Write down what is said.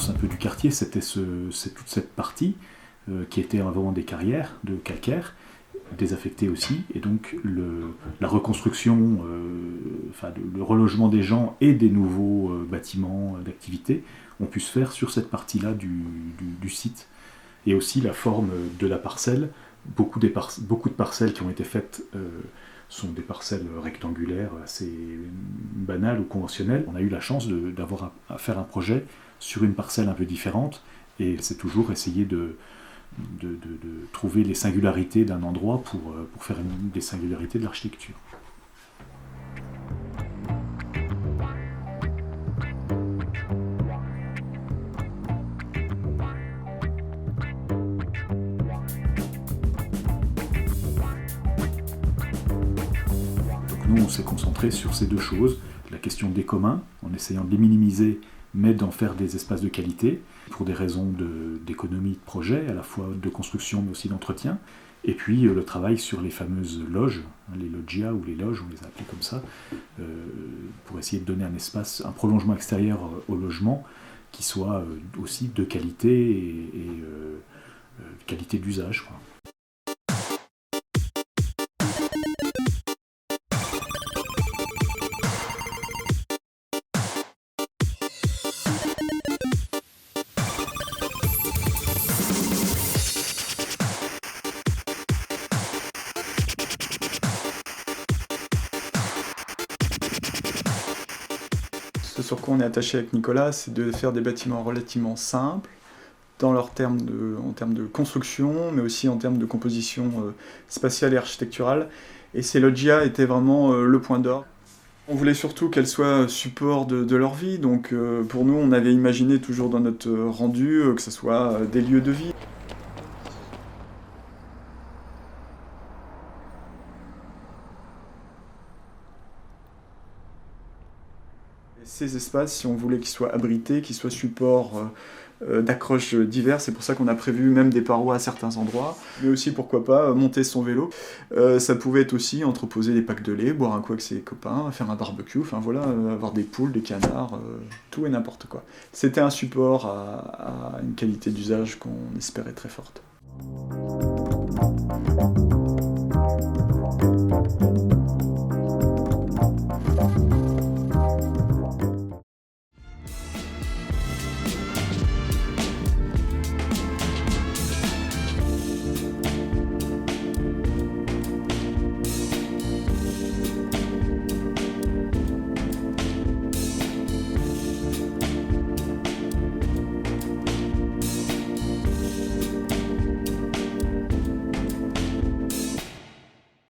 l'essence un peu du quartier, c'est toute cette partie qui était vraiment des carrières de calcaire, désaffectées aussi, et donc la reconstruction, le relogement des gens et des nouveaux bâtiments d'activité ont pu se faire sur cette partie-là du site. Et aussi la forme de la parcelle. Beaucoup de parcelles qui ont été faites sont des parcelles rectangulaires assez banales ou conventionnelles. On a eu la chance d'avoir à faire un projet sur une parcelle un peu différente, et c'est toujours essayer de trouver les singularités d'un endroit pour faire des singularités de l'architecture. Nous, on s'est concentré sur ces deux choses, la question des communs, en essayant de les minimiser, mais d'en faire des espaces de qualité, pour des raisons d'économie de projet, à la fois de construction, mais aussi d'entretien. Et puis le travail sur les fameuses loges, les loggia ou les loges, on les a appelées comme ça, pour essayer de donner un espace, un prolongement extérieur au logement, qui soit aussi de qualité et qualité d'usage, quoi. Ce sur quoi on est attaché avec Nicolas, c'est de faire des bâtiments relativement simples, en termes de construction, mais aussi en termes de composition spatiale et architecturale. Et ces loggias étaient vraiment le point d'orgue. On voulait surtout qu'elles soient support de leur vie, donc pour nous, on avait imaginé toujours dans notre rendu que ce soit des lieux de vie. Ces espaces, si on voulait qu'ils soient abrités, qu'ils soient support d'accroches diverses, c'est pour ça qu'on a prévu même des parois à certains endroits, mais aussi pourquoi pas monter son vélo. Ça pouvait être aussi entreposer des packs de lait, boire un coup avec ses copains, faire un barbecue, enfin voilà, avoir des poules, des canards, tout et n'importe quoi. C'était un support à une qualité d'usage qu'on espérait très forte.